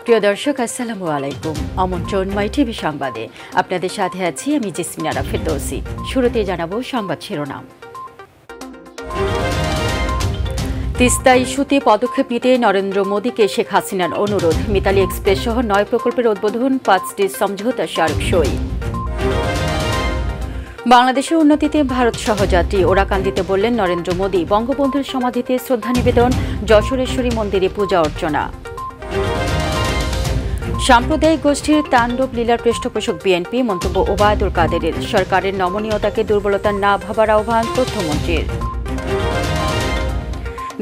প্রিয় দর্শক আসসালামু আলাইকুম। আমন্ত্রণ মাই টিভি সংবাদে আপনাদের সাথে আছি আমি জেসমিনা ফেরদৌসী। শুরুতে জানাবো সংবাদ শিরোনাম। তিস্তা ইস্যুতে পদক্ষেপ নিতে নরেন্দ্র মোদীকে শেখ হাসিনার অনুরোধ। মিতালি এক্সপ্রেস সহ 9 প্রকল্পের উদ্বোধন, 5টি সমঝোতা স্মারক সই। বাংলাদেশের উন্নতিতে ভারত সহযাত্রী ওরাকান্দিতে বললেন নরেন্দ্র মোদী। বঙ্গবন্ধুর সমাধিতে শ্রদ্ধা নিবেদন, যশোরেশ্বরী মন্দিরে পূজা অর্চনা। সাম্প্রদায়িক গোষ্ঠীর তাণ্ডব লীলার পৃষ্ঠপোষক বিএনপি, মন্তব্য ওবায়দুল কাদেরের। সরকারের নমনীয়তাকে দুর্বলতা না ভাবার আহ্বান তথ্যমন্ত্রীর।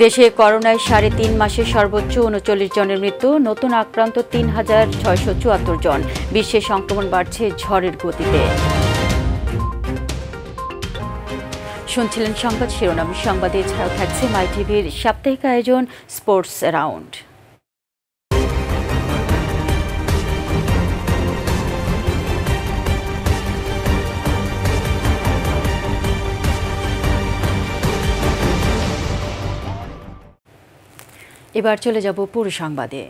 দেশে করোনায় 3.5 মাসে সর্বোচ্চ 39 জনের মৃত্যু, নতুন আক্রান্ত 3,674 জন। বিশ্বে সংক্রমণ বাড়ছে ঝড়ের গতিতে। শুনছিলেন সংবাদ শিরোনাম। সংবাদে এছাড়াও থাকছে মাই টিভির সাপ্তাহিক আয়োজন স্পোর্টস রাউন্ড। এবার চলে যাব পুরো সংবাদে।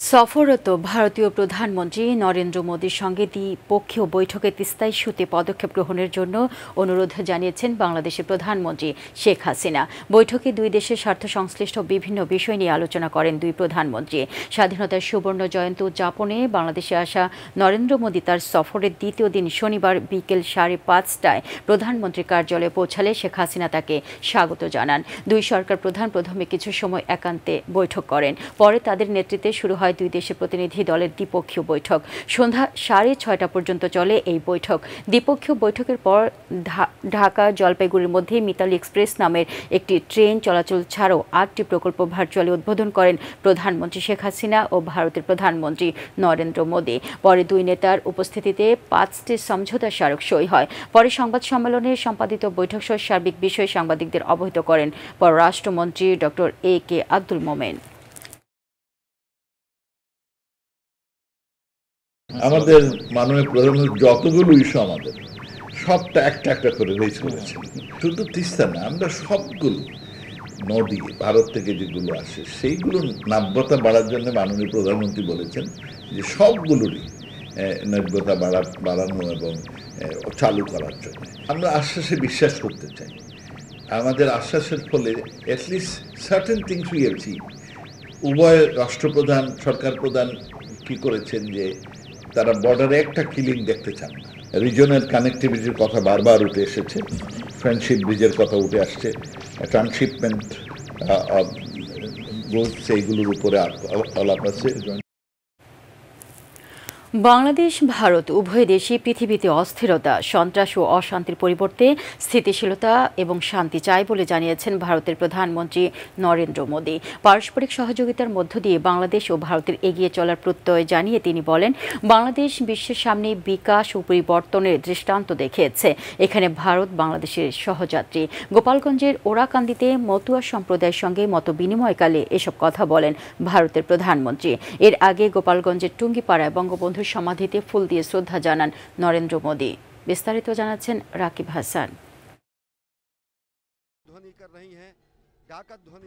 সফররত ভারতীয় প্রধানমন্ত্রী নরেন্দ্র মোদীর সঙ্গে দ্বিপক্ষীয় বৈঠকে তিস্তা ইস্যুতে পদক্ষেপ গ্রহণের জন্য অনুরোধ জানিয়েছেন বাংলাদেশের প্রধানমন্ত্রী শেখ হাসিনা। বৈঠকে দুই দেশের স্বার্থ সংশ্লিষ্ট বিভিন্ন বিষয় নিয়ে আলোচনা করেন দুই প্রধানমন্ত্রী। স্বাধীনতার সুবর্ণ জয়ন্তী উদযাপনে বাংলাদেশে আসা নরেন্দ্র মোদী তার সফরের দ্বিতীয় দিন শনিবার বিকেল 5:30টায় প্রধানমন্ত্রীর কার্যালয়ে পৌঁছালে শেখ হাসিনা তাকে স্বাগত জানান। দুই সরকার প্রধান প্রথমে কিছু সময় একান্তে বৈঠক করেন। পরে তাদের নেতৃত্বে শুরু হয় দুই দেশের প্রতিনিধি দলের দ্বিপক্ষীয় বৈঠক। সন্ধ্যা 6:30 পর্যন্ত চলে এই বৈঠক। দ্বিপক্ষীয় বৈঠকের পর ঢাকা জলপাইগুড়ির মধ্যে মিতালি এক্সপ্রেস নামের একটি ট্রেন চলাচল ছাড়াও 8টি প্রকল্প ভার্চুয়ালি উদ্বোধন করেন প্রধানমন্ত্রী শেখ হাসিনা ও ভারতের প্রধানমন্ত্রী নরেন্দ্র মোদী। পরে দুই নেতার উপস্থিতিতে 5টি সমঝোতা স্মারক সই হয়। পরে সংবাদ সম্মেলনে সম্পাদিত বৈঠক সহ সার্বিক বিষয়ে সাংবাদিকদের অবহিত করেন পররাষ্ট্রমন্ত্রী ডক্টর A.K. আব্দুল মোমেন। আমাদের মাননীয় প্রধানমন্ত্রী যতগুলো ইস্যু আমাদের সবটা একটা একটা করে রেজ করেছেন। শুধু তিস্তা না, আমরা সবগুলো নদী ভারত থেকে যেগুলো আসে সেইগুলো নাব্যতা বাড়ার জন্য মাননীয় প্রধানমন্ত্রী বলেছেন যে সবগুলোরই নাব্যতা বাড়ানো এবং চালু করার জন্য আমরা আশ্বাসে বিশ্বাস করতে চাই। আমাদের আশ্বাসের ফলে at least certain things we achieve. উভয় রাষ্ট্রপ্রধান সরকার প্রধান কি করেছেন যে তারা বর্ডারে একটা কিলিং দেখতে চান না। রিজনাল কানেক্টিভিটির কথা বারবার উঠে এসেছে, ফ্রেন্ডশিপ ব্রিজের কথা উঠে আসছে, ট্রান্সশিপমেন্ট সেইগুলোর উপরে আলাপ আছে। বাংলাদেশ ভারত উভয় দেশই পৃথিবীতে অস্থিরতা, সন্ত্রাস ও অশান্তির পরিবর্তে স্থিতিশীলতা এবং শান্তি চায় বলে জানিয়েছেন ভারতের প্রধানমন্ত্রী নরেন্দ্র মোদী। পারস্পরিক সহযোগিতার মধ্য দিয়ে বাংলাদেশ ও ভারতের এগিয়ে চলার প্রত্যয় জানিয়ে তিনি বলেন, বাংলাদেশ বিশ্বের সামনে বিকাশ ও পরিবর্তনের দৃষ্টান্ত দেখিয়েছে। এখানে ভারত বাংলাদেশের সহযাত্রী। গোপালগঞ্জের ওরাকান্দিতে মতুয়া সম্প্রদায়ের সঙ্গে মত বিনিময়কালে এসব কথা বলেন ভারতের প্রধানমন্ত্রী। এর আগে গোপালগঞ্জের টুঙ্গিপাড়ায় বঙ্গবন্ধুর সমাধিতে ফুল দিয়ে শ্রদ্ধা জানান নরেন্দ্র মোদী। বিস্তারিত জানাচ্ছেন রাকিব হাসান।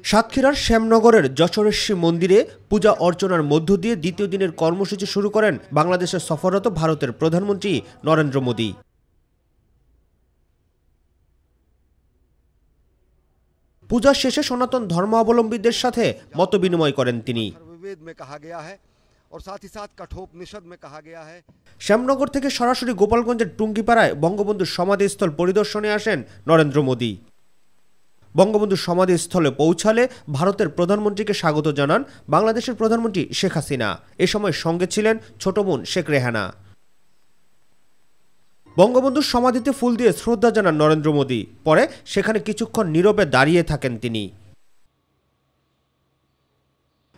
সাতক্ষীরার শ্যামনগরের যশোরেশ্বরী মন্দিরে পূজা অর্চনার মধ্য দিয়ে দ্বিতীয় দিনের কর্মসূচি শুরু করেন বাংলাদেশের সফররত ভারতের প্রধানমন্ত্রী নরেন্দ্র মোদী। পূজা শেষে সনাতন ধর্মাবলম্বীদের সাথে মতবিনিময় করেন তিনি। শ্যামনগর থেকে সরাসরি গোপালগঞ্জের টুঙ্গিপাড়ায় বঙ্গবন্ধুর সমাধিস্থল পরিদর্শনে আসেন নরেন্দ্র মোদী। বঙ্গবন্ধুর সমাধিস্থলে পৌঁছালে ভারতের প্রধানমন্ত্রীকে স্বাগত জানান বাংলাদেশের প্রধানমন্ত্রী শেখ হাসিনা। এ সময় সঙ্গে ছিলেন ছোট বোন শেখ রেহানা। বঙ্গবন্ধুর সমাধিতে ফুল দিয়ে শ্রদ্ধা জানান নরেন্দ্র মোদী। পরে সেখানে কিছুক্ষণ নীরবে দাঁড়িয়ে থাকেন তিনি।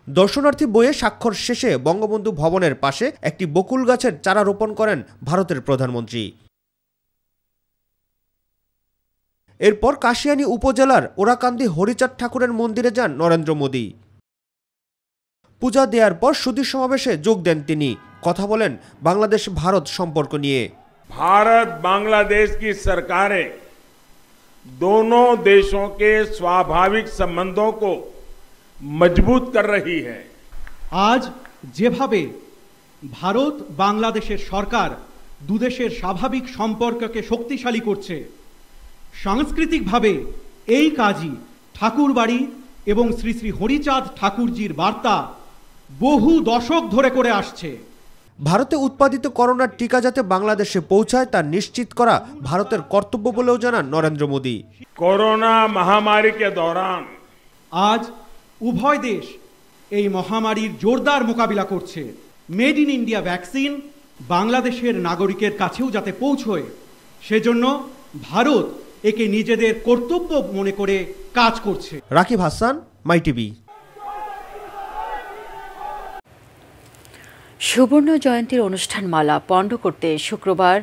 দর্শনার্থী বইয়ে স্বাক্ষর শেষে বঙ্গবন্ধু ভবনের পাশে একটি বকুল গাছের চারা রোপণ করেন ভারতের প্রধানমন্ত্রী। এরপর কাশিয়ানী উপজেলার ওরাকান্দি হরিচাঁদ ঠাকুরের মন্দিরে যান নরেন্দ্র মোদী। পূজা দেওয়ার পর সুধী সমাবেশে যোগ দেন তিনি। কথা বলেন বাংলাদেশ ভারত সম্পর্ক নিয়ে। भारत बांग्लादेश की सरकारें दोनों देशों के स्वाभाविक संबंधों को मजबूत कर रही है। আজ যেভাবে ভারত বাংলাদেশের সরকার দুদেশের স্বাভাবিক সম্পর্ককে শক্তিশালী করছে, সাংস্কৃতিকভাবে এই কাজই ঠাকুরবাড়ি এবং শ্রী শ্রী হরিচাঁদ ঠাকুরজির বার্তা বহু দশক ধরে করে আসছে। ভারতে উৎপাদিত করোনার টিকা যাতে বাংলাদেশে পৌঁছায় তা নিশ্চিত করা ভারতের কর্তব্য বলেও জানান নরেন্দ্র মোদী। कोरोना महामारी के दौरान আজ উভয় দেশ এই মহামারীর জোরদার মোকাবিলা করছে। মেড ইন ইন্ডিয়া ভ্যাকসিন বাংলাদেশের নাগরিকের কাছেও যাতে পৌঁছয়, সেজন্য ভারত একে নিজেদের কর্তব্য মনে করে কাজ করছে। রাকিব হাসান, মাই টিভি। সুবর্ণ জয়ন্তীর অনুষ্ঠানমালা পণ্ড করতে শুক্রবার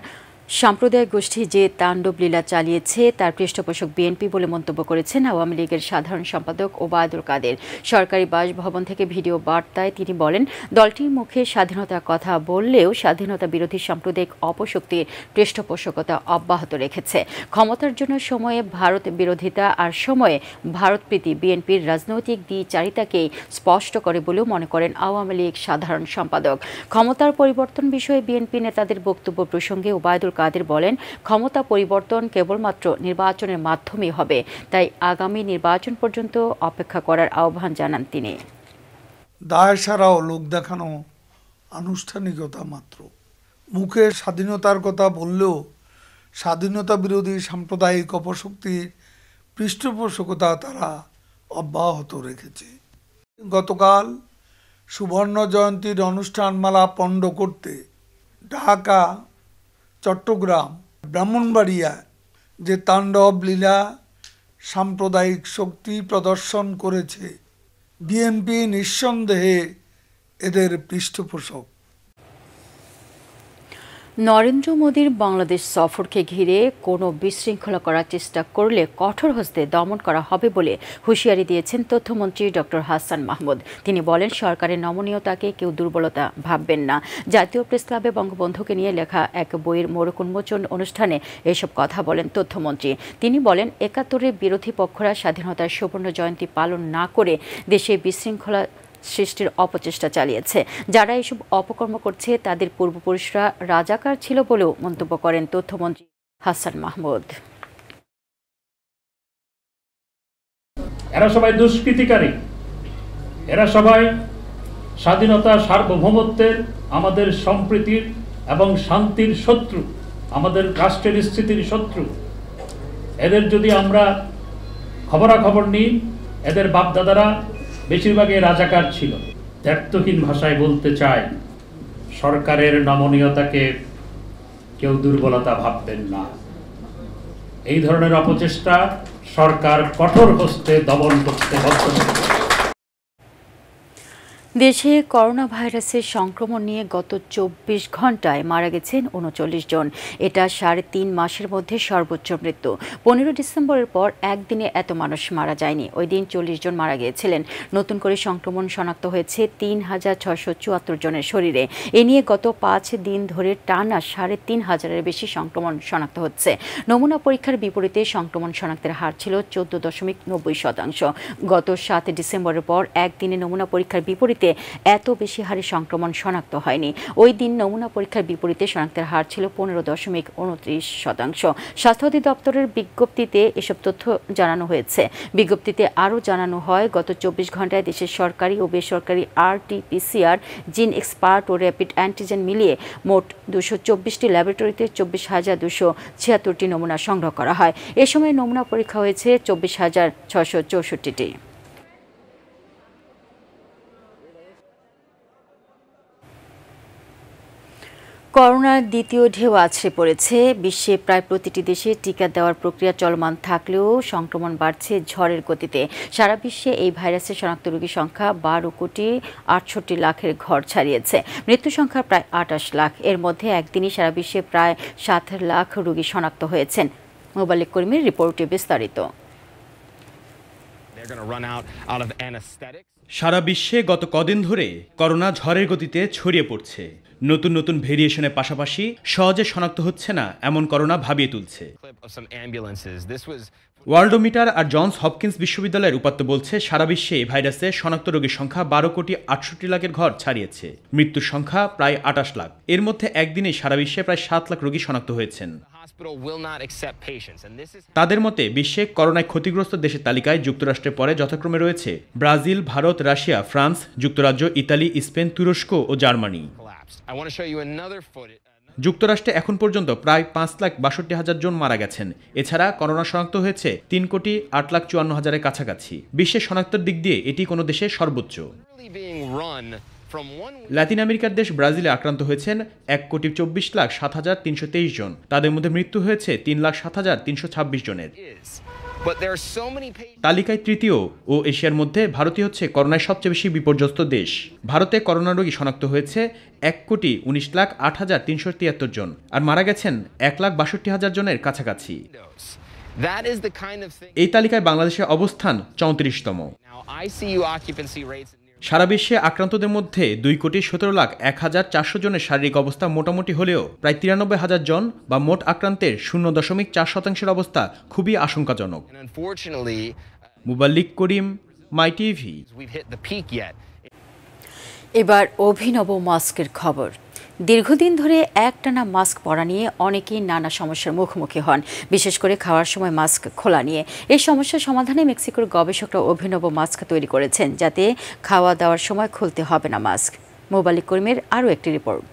সাম্প্রদায়িক গোষ্ঠী যে তাণ্ডব লীলা চালিয়েছে তার পৃষ্ঠপোষক বিএনপি বলে মন্তব্য করেছেন আওয়ামী লীগের সাধারণ সম্পাদক ওবায়দুল কাদের। সরকারি বাসভবন থেকে ভিডিও বার্তায় তিনি বলেন, দলটির মুখে স্বাধীনতার কথা বললেও স্বাধীনতা বিরোধী সাম্প্রদায়িক অপশক্তির পৃষ্ঠপোষকতা অব্যাহত রেখেছে। ক্ষমতার জন্য সময়ে ভারত বিরোধিতা আর সময়ে ভারতপ্রীতি বিএনপির রাজনৈতিক দ্বিচারিতাকেই স্পষ্ট করে বলেও মনে করেন আওয়ামী লীগ সাধারণ সম্পাদক। ক্ষমতার পরিবর্তন বিষয়ে বিএনপি নেতাদের বক্তব্য প্রসঙ্গে ওবায়দুল কাদের বলেন, ক্ষমতা পরিবর্তন কেবলমাত্র নির্বাচনের মাধ্যমেই হবে, তাই আগামী নির্বাচন পর্যন্ত অপেক্ষা করার আহ্বান জানান তিনি। দায় সারা ও লোক দেখানো আনুষ্ঠানিকতা মাত্র। মুখে স্বাধীনতার কথা বললেও স্বাধীনতা বিরোধী সাম্প্রদায়িক অপশক্তির পৃষ্ঠপোষকতা তারা অব্যাহত রেখেছে। গতকাল সুবর্ণ জয়ন্তীর অনুষ্ঠানমালা পণ্ড করতে ঢাকা, চট্টগ্রাম, ব্রাহ্মণবাড়িয়া যে তাণ্ডব লীলা সাম্প্রদায়িক শক্তি প্রদর্শন করেছে, বিএনপি নিঃসন্দেহে এদের পৃষ্ঠপোষক। নরেন্দ্র মোদীর বাংলাদেশ সফরকে ঘিরে কোনো বিশৃঙ্খলা করার চেষ্টা করলে কঠোর হস্তে দমন করা হবে বলে হুঁশিয়ারি দিয়েছেন তথ্যমন্ত্রী ডক্টর হাসান মাহমুদ। তিনি বলেন, সরকারের নমনীয়তাকে কেউ দুর্বলতা ভাববেন না। জাতীয় প্রেসক্লাবে বঙ্গবন্ধুকে নিয়ে লেখা এক বইয়ের মোড়ক উন্মোচন অনুষ্ঠানে এসব কথা বলেন তথ্যমন্ত্রী। তিনি বলেন, ৭১-এর বিরোধী পক্ষরা স্বাধীনতার সুবর্ণ জয়ন্তী পালন না করে দেশে বিশৃঙ্খলা সৃষ্টির অপচেষ্টা চালিয়েছে। যারা এসব অপকর্ম করছে তাদের পূর্বপুরুষরা রাজাকার ছিল বলেও মন্তব্য করেন তথ্যমন্ত্রী হাসান মাহমুদ। এরা সবাই দুষ্কৃতিকারী, এরা সবাই স্বাধীনতা, সার্বভৌমত্বের, আমাদের সম্প্রীতির এবং শান্তির শত্রু, আমাদের রাষ্ট্রের স্থিতির শত্রু। এদের যদি আমরা খবরাখবর নিই, এদের বাপদাদারা বেশিরভাগই রাজাকার ছিল। দ্ব্যর্থহীন ভাষায় বলতে চাই, সরকারের নমনীয়তাকে কেউ দুর্বলতা ভাববেন না। এই ধরনের অপচেষ্টা সরকার কঠোর হস্তে দমন করতে বাধ্য। দেশে করোনা ভাইরাসের সংক্রমণ নিয়ে গত ২৪ ঘণ্টায় মারা গেছেন ৩৯ জন। এটা ৩.৫ মাসের মধ্যে সর্বোচ্চ মৃত্যু। ১৫ ডিসেম্বরের পর একদিনে এত মানুষ মারা যায়নি। ওই দিন ৪০ জন মারা গিয়েছিলেন। নতুন করে সংক্রমণ শনাক্ত হয়েছে ৩,৬৭৪ জনের শরীরে। এ নিয়ে গত ৫ দিন ধরে টানা ৩,৫০০-এর বেশি সংক্রমণ শনাক্ত হচ্ছে। নমুনা পরীক্ষার বিপরীতে সংক্রমণ শনাক্তের হার ছিল ১৪.৯০%। গত ৭ ডিসেম্বরের পর একদিনে নমুনা পরীক্ষার বিপরীতে এত বেশি হারে সংক্রমণ শনাক্ত হয়নি। ওই দিন নমুনা পরীক্ষার বিপরীতে শনাক্তের হার ছিল ১৫.২৯%। স্বাস্থ্য অধিদপ্তরের বিজ্ঞপ্তিতে এসব তথ্য জানানো হয়েছে। বিজ্ঞপ্তিতে আরও জানানো হয়, গত ২৪ ঘণ্টায় দেশের সরকারি ও বেসরকারি RT-PCR, জিন এক্সপার্ট ও র্যাপিড অ্যান্টিজেন মিলিয়ে মোট ২২৪টি ল্যাবরেটরিতে ২৪,২৭৬টি নমুনা সংগ্রহ করা হয়। এ সময় নমুনা পরীক্ষা হয়েছে ২৪,৬৬৪টি। করোনার দ্বিতীয় ঢেউ আছড়ে পড়েছে। বিশ্বে প্রায় প্রতিটি দেশে টিকা দেওয়ার প্রক্রিয়া চলমান থাকলেও সংক্রমণ বাড়ছে ঝড়ের গতিতে। সারা বিশ্বে এই ভাইরাসের শনাক্ত রোগীর সংখ্যা ১২,৬৮,০০,০০০ ঘর ছাড়িয়েছে। মৃত্যু সংখ্যা প্রায় ২৮ লাখ। এর মধ্যে একদিনই সারা বিশ্বে প্রায় ৭ লাখ রোগী শনাক্ত হয়েছেন। মোবাল্লিক করিমের রিপোর্টে বিস্তারিত। সারা বিশ্বে গত কদিন ধরে করোনা ঝড়ের গতিতে ছড়িয়ে পড়ছে। নতুন নতুন ভেরিয়েশনের পাশাপাশি সহজে শনাক্ত হচ্ছে না এমন করোনা ভাবিয়ে তুলছে। ওয়ার্ল্ডোমিটার আর জনস হপকিন্স বিশ্ববিদ্যালয়ের উপাত্ত বলছে সারা বিশ্বে এই ভাইরাসে শনাক্ত রোগীর সংখ্যা 12,68,00,000-এর ঘর ছাড়িয়েছে। মৃত্যুর সংখ্যা প্রায় 28 লাখ। এর মধ্যে একদিনে সারা বিশ্বে প্রায় 7 লাখ রোগী শনাক্ত হয়েছেন। তাদের মতে বিশ্বে করোনায় ক্ষতিগ্রস্ত দেশের তালিকায় যুক্তরাষ্ট্রের পরে যথাক্রমে রয়েছে ব্রাজিল, ভারত, রাশিয়া, ফ্রান্স, যুক্তরাজ্য, ইতালি, স্পেন, তুরস্ক ও জার্মানি। যুক্তরাষ্ট্রে এখন পর্যন্ত প্রায় 5,62,000 জন মারা গেছেন। এছাড়া করোনা শনাক্ত হয়েছে 3,08,54,000-এর কাছাকাছি। বিশ্বের শনাক্তের দিক দিয়ে এটি কোনো দেশের সর্বোচ্চ। লাতিন আমেরিকার দেশ ব্রাজিলে আক্রান্ত হয়েছেন 1,24,07,323 জন। তাদের মধ্যে মৃত্যু হয়েছে 3,07,326 জনের। তালিকায় তৃতীয় ও এশিয়ার মধ্যে ভারতই হচ্ছে করোনায় সবচেয়ে বেশি বিপর্যস্ত দেশ। ভারতে করোনা রোগী শনাক্ত হয়েছে 1,19,08,373 জন, আর মারা গেছেন 1,62,000 জনের কাছাকাছি। এই তালিকায় বাংলাদেশের অবস্থান 34তম। সারা বিশ্বে আক্রান্তদের মধ্যে 2,17,01,400 জনের শারীরিক অবস্থা মোটামুটি হলেও প্রায় 93,000 জন বা মোট আক্রান্তের 0.4% অবস্থা খুবই আশঙ্কাজনক। Muballik Karim, my TV. এবার অভিনব মাস্কের খবর। দীর্ঘদিন ধরে একটানা মাস্ক পরা নিয়ে অনেকেই নানা সমস্যার মুখোমুখি হন, বিশেষ করে খাওয়ার সময় মাস্ক খোলা নিয়ে। এই সমস্যার সমাধানে মেক্সিকোর গবেষকরা অভিনব মাস্ক তৈরি করেছেন, যাতে খাওয়া দাওয়ার সময় খুলতে হবে না মাস্ক। মুবাল্লিক করিমের আরও একটি রিপোর্ট।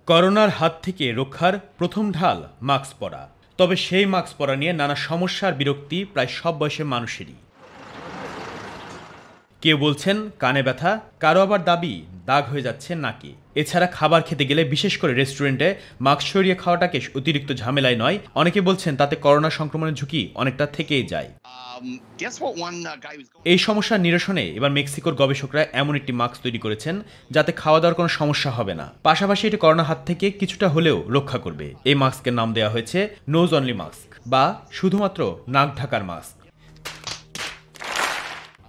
করোনার হাত থেকে রক্ষার প্রথম ঢাল মাস্ক পরা। তবে সেই মাস্ক পরা নিয়ে নানা সমস্যার বিরক্তি প্রায় সব বয়সের মানুষেরই। কেউ বলছেন কানে ব্যথা, কারো আবার দাবি দাগ হয়ে যাচ্ছে নাকে। এছাড়া খাবার খেতে গেলে বিশেষ করে রেস্টুরেন্টে মাস্ক সরিয়ে খাওয়াটাকে অতিরিক্ত ঝামেলায় নয়, অনেকে বলছেন তাতে করোনা সংক্রমণের ঝুঁকি অনেকটা থেকেই যায়। এই সমস্যার নিরসনে এবার মেক্সিকোর গবেষকরা এমন একটি মাস্ক তৈরি করেছেন যাতে খাওয়া দাওয়ার কোনো সমস্যা হবে না, পাশাপাশি এটি করোনার হাত থেকে কিছুটা হলেও রক্ষা করবে। এই মাস্কের নাম দেওয়া হয়েছে নোজ অনলি মাস্ক বা শুধুমাত্র নাক ঢাকার মাস্ক।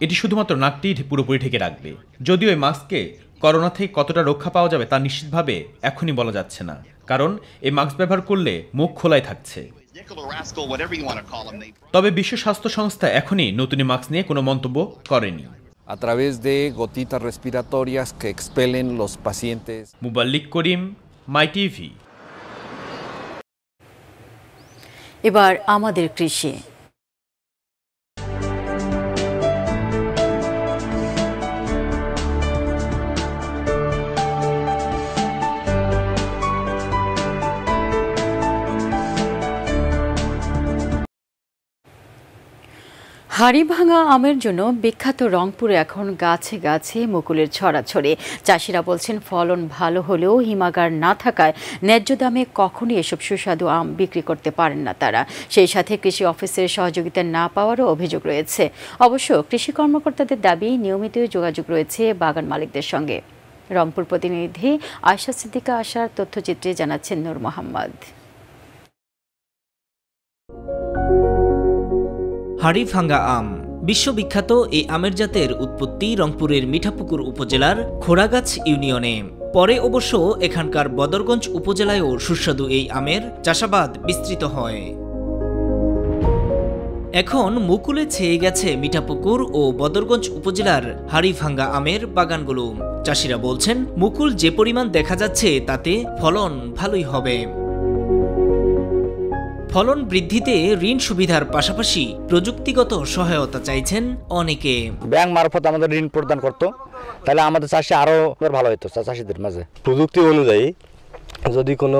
এটি শুধুমাত্র নাকটি পুরোপুরি ঢেকে রাখবে। যদিও এই মাস্কে করোনা থেকে কতটা রক্ষা পাওয়া যাবে তা নিশ্চিতভাবে এখনই বলা যাচ্ছে না, কারণ এই মাস্ক ব্যবহার করলে মুখ খোলাই থাকছে। তবে বিশ্ব স্বাস্থ্য সংস্থা এখনই নতুন মাস্ক নিয়ে কোনো মন্তব্য করেনি। A través de gotitas respiratorias que expelen los pacientes. Muballik Karim, my TV. এবার আমাদের কৃষি। হাড়িভাঙা আমের জন্য বিখ্যাত রংপুরে এখন গাছে গাছে মুকুলের ছড়াছড়ি। চাষিরা বলছেন ফলন ভালো হলেও হিমাগার না থাকায় ন্যায্য দামে কখনই এসব সুস্বাদু আম বিক্রি করতে পারেন না তারা। সেই সাথে কৃষি অফিসের সহযোগিতা না পাওয়ারও অভিযোগ রয়েছে। অবশ্য কৃষি কর্মকর্তাদের দাবি নিয়মিত যোগাযোগ রয়েছে বাগান মালিকদের সঙ্গে। রংপুর প্রতিনিধি আয়শা সিদ্দিকা আশার তথ্যচিত্রে জানাচ্ছেন নূর মোহাম্মদ। হাড়িভাঙা আম বিশ্ববিখ্যাত এই আমের জাতের উৎপত্তি রংপুরের মিঠাপুকুর উপজেলার খোড়াগাছ ইউনিয়নে। পরে অবশ্য এখানকার বদরগঞ্জ উপজেলায়ও সুস্বাদু এই আমের চাষাবাদ বিস্তৃত হয়। এখন মুকুলে ছেয়ে গেছে মিঠাপুকুর ও বদরগঞ্জ উপজেলার হাড়িভাঙা আমের বাগানগুলো। চাষিরা বলছেন মুকুল যে পরিমাণ দেখা যাচ্ছে তাতে ফলন ভালোই হবে। ফলন বৃদ্ধিতে ঋণ সুবিধার পাশাপাশি প্রযুক্তিগত সহায়তা চাইছেন অনেকে। ব্যাংক মারফত আমাদের ঋণ প্রদান করতো, তাহলে আমাদের চাষে আরো ভালো হতো চাষিদের মাঝে। প্রযুক্তি অনুযায়ী যদি কোনো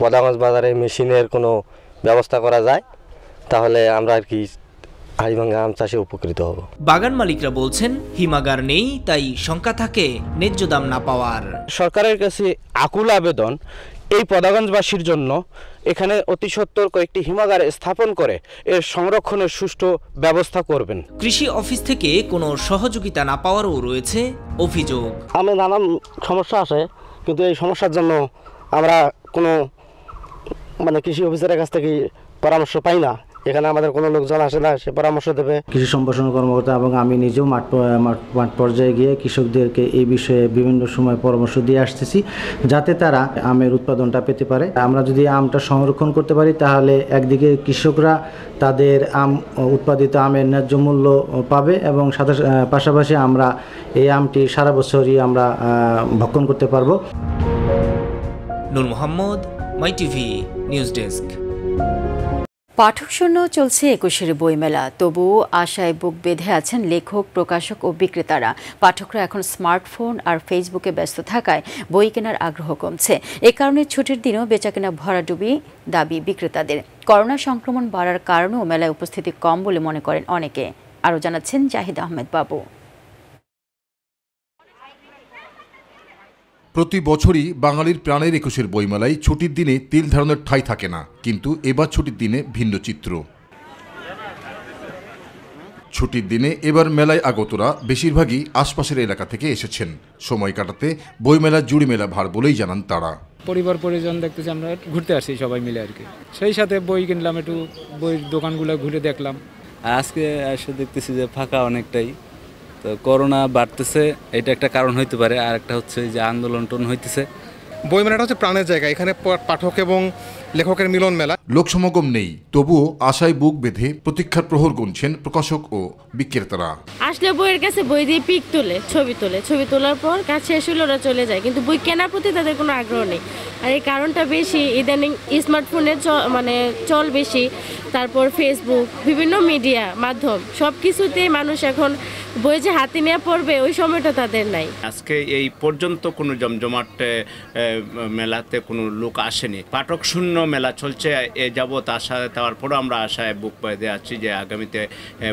বদাগঞ্জ বাজারে মেশিনের কোনো ব্যবস্থা করা যায় তাহলে আমরা আর কি হাড়িভাঙা আম চাষে উপকৃত হব। বাগান মালিকরা বলছেন হিমাগার নেই, তাই শঙ্কা থাকে ন্যায্য দাম না পাওয়ার। সরকারের কাছে আকুল আবেদন এই পদাগঞ্জবাসীর জন্য এখানে অতি সত্বর কয়েকটি হিমাগার স্থাপন করে এর সংরক্ষণের সুষ্ঠু ব্যবস্থা করবেন। কৃষি অফিস থেকে কোনো সহযোগিতা না পাওয়ারও রয়েছে অভিযোগ। আমি নানান সমস্যা আছে, কিন্তু এই সমস্যার জন্য আমরা কোনো কৃষি অফিসারের কাছ থেকে পরামর্শ পাই না। এখানে আমাদের কোনো লোকজন আসে না, সে পরামর্শ দেবে। কৃষি সম্প্রসারণ কর্মকর্তা এবং আমি নিজেও মাঠ পর্যায়ে গিয়ে কৃষকদেরকে এই বিষয়ে বিভিন্ন সময় পরামর্শ দিয়ে আসতেছি, যাতে তারা আমের উৎপাদনটা পেতে পারে। আমরা যদি আমটা সংরক্ষণ করতে পারি তাহলে একদিকে কৃষকরা তাদের উৎপাদিত আমের ন্যায্য মূল্য পাবে এবং পাশাপাশি আমরা এই আমটি সারা বছরই আমরা ভক্ষণ করতে পারবো। নূর মোহাম্মদ, মাই টিভি নিউজ ডেস্ক। পাঠক শূন্য চলছে ২১-এর বইমেলা, তবুও আশায় বুক বেঁধে আছেন লেখক, প্রকাশক ও বিক্রেতারা। পাঠকরা এখন স্মার্টফোন আর ফেসবুকে ব্যস্ত থাকায় বই কেনার আগ্রহ কমছে। এ কারণে ছুটির দিনেও বেচাকেনা ভরাডুবি দাবি বিক্রেতাদের। করোনা সংক্রমণ বাড়ার কারণেও মেলায় উপস্থিতি কম বলে মনে করেন অনেকে। আরও জানাচ্ছেন জাহিদ আহমেদ বাবু। প্রতি বছরই বাঙালির প্রাণের ২১-এর বইমেলায় ছুটির দিনে তিল ধারণের ঠাঁই থাকে না, কিন্তু এবার ছুটির দিনে ভিন্ন চিত্র। ছুটির দিনে এবার মেলায় আগতরা বেশিরভাগই আশপাশের এলাকা থেকে এসেছেন। সময় কাটাতে বইমেলা জুড়ি মেলা ভার বলেই জানান তারা। পরিবার পরিজন দেখতেছি, আমরা ঘুরতে আসছি সবাই মিলে আর কি। সেই সাথে বই কিনলাম, একটু বইয়ের দোকানগুলো ঘুরে দেখলাম। আজকে এসে দেখতেছি যে ফাঁকা অনেকটাই। তো করোনা বাড়তেছে, এটা একটা কারণ হইতে পারে। আর একটা হচ্ছে যে আন্দোলন হইতেছে। বইমেলাটা হচ্ছে প্রাণের জায়গা, এখানে পাঠক এবং লেখকের মিলন মেলা। লোকসমাগম নেই, তবুও আশায় বুক বেঁধে প্রতীক্ষার প্রহর গুনছেন প্রকাশক ও বিক্রেতারা। আসলে বইয়ের কাছে বই দিয়ে পিক তোলে, ছবি তোলার পর কাজ শেষ হলে ওরা চলে যায়, কিন্তু বই কেনার প্রতি তাদের কোনো আগ্রহ নেই। আর এই কারণটা বেশি ইদানিং স্মার্টফোনের চল বেশি, তারপর ফেসবুক, বিভিন্ন মিডিয়া মাধ্যম, সব কিছুতেই মানুষ এখন বই যে হাতে নিয়ে পড়বে ওই সময়টা তাদের নাই। আজকে এই পর্যন্ত কোনো জমজমাট মেলাতে কোনো লোক আসেনি, পাঠক শূন্য মেলা চলছে এ যাবৎ। আশা দেওয়ার পরও আমরা আশায় বুক বেঁধে আছি যে আগামীতে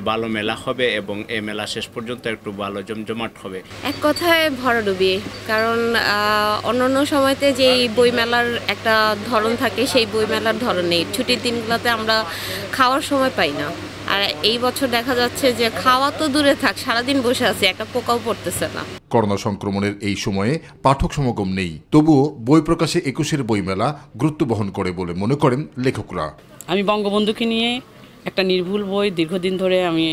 ভালো মেলা হবে এবং এই মেলা শেষ পর্যন্ত একটু ভালো জমজমাট হবে। এক কথায় ভরাডুবি, কারণ অন্যান্য সময়তে যেই বইমেলার একটা ধরন থাকে সেই বইমেলার ধরন নেই। ছুটির দিনগুলোতে আমরা খাওয়ার সময় পাই না, আর এই বছর দেখা যাচ্ছে যে খাওয়া তো দূরে থাক, সারাদিন বসে আছি, একটা পোকাও পড়তেছে না। করোনা সংক্রমণের এই সময়ে পাঠক সমাগম নেই, তবুও বই প্রকাশে ২১-এর বইমেলা গুরুত্ব বহন করে বলে মনে করেন লেখকরা। আমি বঙ্গবন্ধুকে নিয়ে একটা নির্ভুল বই দীর্ঘদিন ধরে আমি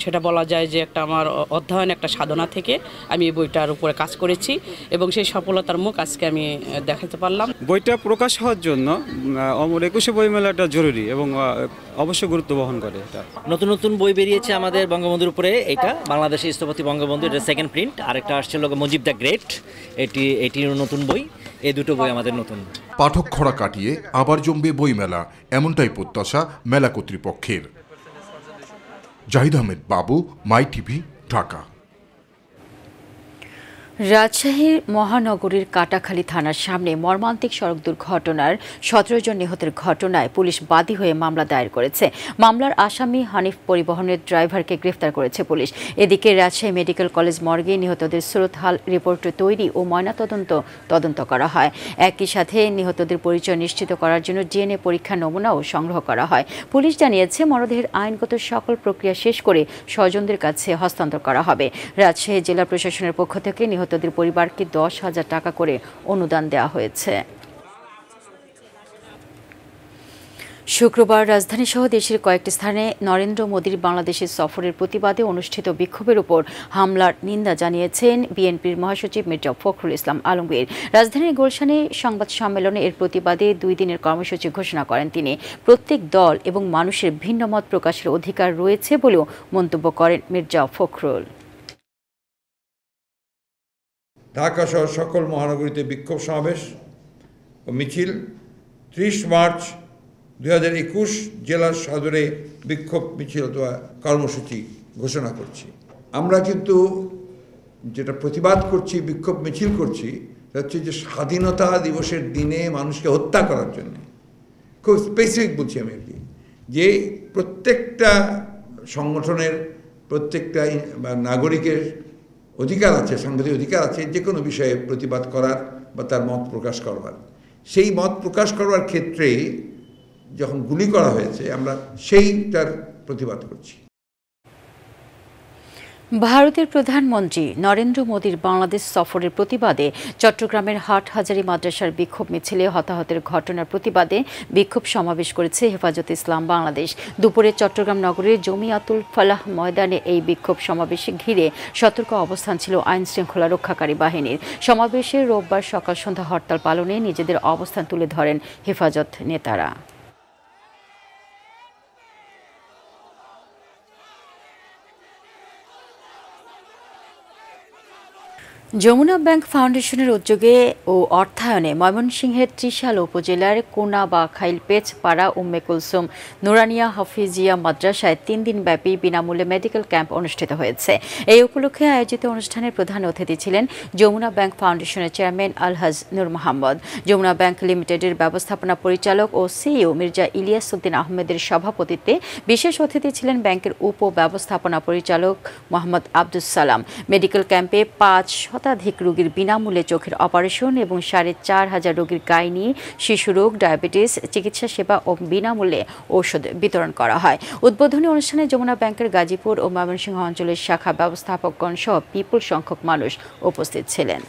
সেটা বলা যায় যে একটা আমার অধ্যয়ন, একটা সাধনা থেকে আমি এই বইটার উপরে কাজ করেছি এবং সেই সফলতার মুখ আজকে আমি দেখাতে পারলাম। বইটা প্রকাশ হওয়ার জন্য ২১শে বইমেলাটা জরুরি এবং অবশ্যই গুরুত্ব বহন করে। এটা নতুন নতুন বই বেরিয়েছে আমাদের বঙ্গবন্ধুর উপরে। এটা বাংলাদেশের স্থপতি বঙ্গবন্ধু, এটা সেকেন্ড প্রিন্ট। আরেকটা আসছিল মুজিব দ্য গ্রেট, এটির নতুন বই। এই দুটো বই আমাদের নতুন। পাঠক খরা কাটিয়ে আবার জমবে বইমেলা, এমনটাই প্রত্যাশা মেলা কর্তৃপক্ষের। জাহিদ আহমেদ বাবু, মাই টিভি, ঢাকা। রাজশাহীর মহানগরীর কাটাখালী থানার সামনে মর্মান্তিক সড়ক দুর্ঘটনার ১৭ জন নিহতের ঘটনায় পুলিশ বাদী হয়ে মামলা দায়ের করেছে। মামলার আসামি হানিফ পরিবহনের ড্রাইভারকে গ্রেফতার করেছে পুলিশ। এদিকে রাজশাহী মেডিকেল কলেজ মর্গে নিহতদের সুরতহাল রিপোর্ট তৈরি ও ময়নাতদন্ত করা হয়। একই সাথে নিহতদের পরিচয় নিশ্চিত করার জন্য ডিএনএ পরীক্ষার নমুনাও সংগ্রহ করা হয়। পুলিশ জানিয়েছে মরদেহের আইনগত সকল প্রক্রিয়া শেষ করে স্বজনদের কাছে হস্তান্তর করা হবে। রাজশাহী জেলা প্রশাসনের পক্ষ থেকে নিহতদের পরিবারকে ১০,০০০ টাকা করে অনুদান দেওয়া হয়েছে। শুক্রবার রাজধানী সহ দেশের কয়েকটি স্থানে নরেন্দ্র মোদীর বাংলাদেশের সফরের প্রতিবাদে অনুষ্ঠিত বিক্ষোভের উপর হামলার নিন্দা জানিয়েছেন বিএনপির মহাসচিব মির্জা ফখরুল ইসলাম আলমগীর। রাজধানীর গুলশানে সংবাদ সম্মেলনে এর প্রতিবাদে ২ দিনের কর্মসূচি ঘোষণা করেন তিনি। প্রত্যেক দল এবং মানুষের ভিন্ন মত প্রকাশের অধিকার রয়েছে বলেও মন্তব্য করেন মির্জা ফখরুল। ঢাকা সহ সকল মহানগরীতে বিক্ষোভ সমাবেশ ও মিছিল ৩০ মার্চ ২০২১ জেলার সদরে বিক্ষোভ মিছিল অথবা কর্মসূচি ঘোষণা করছি। আমরা কিন্তু যেটা প্রতিবাদ করছি, বিক্ষোভ মিছিল করছি, হচ্ছে যে স্বাধীনতা দিবসের দিনে মানুষকে হত্যা করার জন্য। খুব স্পেসিফিক বলছি আমি আর কি, যে প্রত্যেকটা সংগঠনের, প্রত্যেকটা নাগরিকের অধিকার আছে, সাংবিধানিক অধিকার আছে যে কোনো বিষয়ে প্রতিবাদ করার বা তার মত প্রকাশ করবার। সেই মত প্রকাশ করবার ক্ষেত্রে যখন গুলি করা হয়েছে আমরা সেইটার প্রতিবাদ করছি। ভারতের প্রধানমন্ত্রী নরেন্দ্র মোদীর বাংলাদেশ সফরের প্রতিবাদে চট্টগ্রামের হাটহাজারী মাদ্রাসার বিক্ষোভ মিছিলে হতাহতের ঘটনার প্রতিবাদে বিক্ষোভ সমাবেশ করেছে হেফাজতে ইসলাম বাংলাদেশ। দুপুরে চট্টগ্রাম নগরের জমিয়াতুল ফালাহ ময়দানে এই বিক্ষোভ সমাবেশে ঘিরে সতর্ক অবস্থান ছিল আইন শৃঙ্খলা রক্ষাকারী বাহিনীর। সমাবেশে রোববার সকাল সন্ধ্যা হরতাল পালনে নিজেদের অবস্থান তুলে ধরেন হেফাজত নেতারা। যমুনা ব্যাংক ফাউন্ডেশনের উদ্যোগে ও অর্থায়নে ময়মনসিংহের ত্রিশাল উপজেলার কোনা বা খাইলপেচপাড়া উম্মে কুলসুম নুরানিয়া হাফিজিয়া মাদ্রাসায় 3 দিনব্যাপী বিনামূল্যে মেডিকেল ক্যাম্প অনুষ্ঠিত হয়েছে। এই উপলক্ষে আয়োজিত অনুষ্ঠানের প্রধান অতিথি ছিলেন যমুনা ব্যাংক ফাউন্ডেশনের চেয়ারম্যান আলহাজ নূর মোহাম্মদ। যমুনা ব্যাংক লিমিটেডের ব্যবস্থাপনা পরিচালক ও সিইও মির্জা ইলিয়াস উদ্দিন আহমেদের সভাপতিত্বে বিশেষ অতিথি ছিলেন ব্যাংকের উপ ব্যবস্থাপনা পরিচালক মোহাম্মদ আব্দুস সালাম। মেডিকেল ক্যাম্পে 5 শতাধিক রোগীর বিনামূল্যে চোখের অপারেশন এবং 4,500 রোগীর গাইনি, শিশু রোগ, ডায়াবেটিস চিকিৎসা সেবা ও বিনামূল্যে ঔষধ বিতরণ করা হয়। উদ্বোধনী অনুষ্ঠানে যমুনা ব্যাংকের গাজীপুর ও ময়মনসিংহ অঞ্চলের শাখা ব্যবস্থাপকগণ সহ বিপুল সংখ্যক মানুষ উপস্থিত ছিলেন।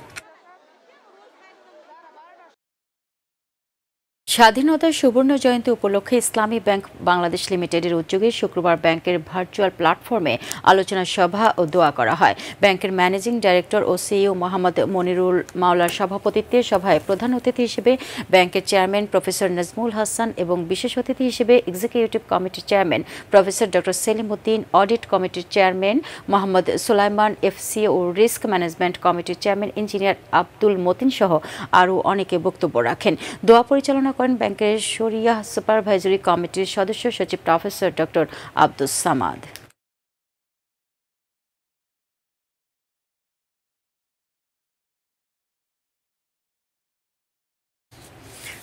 স্বাধীনতার সুবর্ণ জয়ন্তী উপলক্ষে ইসলামী ব্যাংক বাংলাদেশ লিমিটেডের উদ্যোগে শুক্রবার ব্যাংকের ভার্চুয়াল প্ল্যাটফর্মে আলোচনা সভা ও দোয়া করা হয়। ব্যাংকের ম্যানেজিং ডাইরেক্টর ও সিইও মোহাম্মদ মনিরুল মাওলার সভাপতিত্বে সভায় প্রধান অতিথি হিসেবে ব্যাংকের চেয়ারম্যান প্রফেসর নাজমুল হাসান এবং বিশেষ অতিথি হিসেবে এক্সিকিউটিভ কমিটির chairman professor doctor Selim Uddin, audit কমিটির চেয়ারম্যান মোহাম্মদ সুলাইমান, এফসি ও রিস্ক ম্যানেজমেন্ট কমিটির চেয়ারম্যান ইঞ্জিনিয়ার আব্দুল মতিন সহ আরও অনেকে বক্তব্য রাখেন। দোয়া পরিচালনা করেন ব্যাংকের শরিয়া সুপারভাইজরি কমিটির সদস্য সচিব প্রফেসর ডক্টর আব্দুস সামাদ।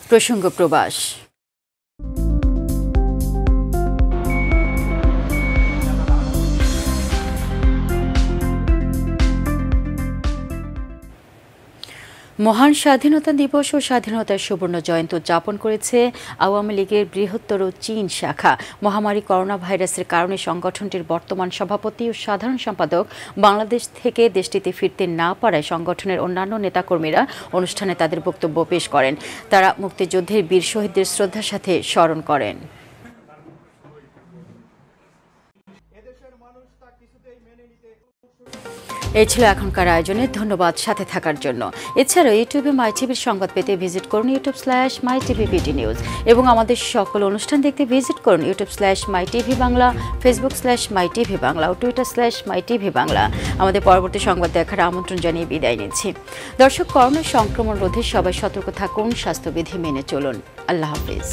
প্রসঙ্গ প্রবাস। মহান স্বাধীনতা দিবস ও স্বাধীনতার সুবর্ণ জয়ন্তী উদযাপন করেছে আওয়ামী লীগের বৃহত্তর চীন শাখা। মহামারী করোনা ভাইরাসের কারণে সংগঠনটির বর্তমান সভাপতি ও সাধারণ সম্পাদক বাংলাদেশ থেকে দেশটিতে ফিরতে না পারায় সংগঠনের অন্যান্য নেতাকর্মীরা অনুষ্ঠানে তাদের বক্তব্য পেশ করেন। তারা মুক্তিযুদ্ধের বীর শহীদদের শ্রদ্ধার সাথে স্মরণ করেন। এই ছিল এখনকার আয়োজনে। ধন্যবাদ সাথে থাকার জন্য। এছাড়াও ইউটিউবে মাই টিভির সংবাদ পেতে ভিজিট করুন youtube/mytvpt নিউজ এবং আমাদের সকল অনুষ্ঠান দেখতে ভিজিট করুন youtube/mytvbangla, facebook/mytvbangla ও twitter/mytvbangla। আমাদের পরবর্তী সংবাদ দেখার আমন্ত্রণ জানিয়ে বিদায় নিচ্ছি। দর্শক, করোনা সংক্রমণ রোধে সবাই সতর্ক থাকুন, স্বাস্থ্যবিধি মেনে চলুন। আল্লাহ হাফেজ।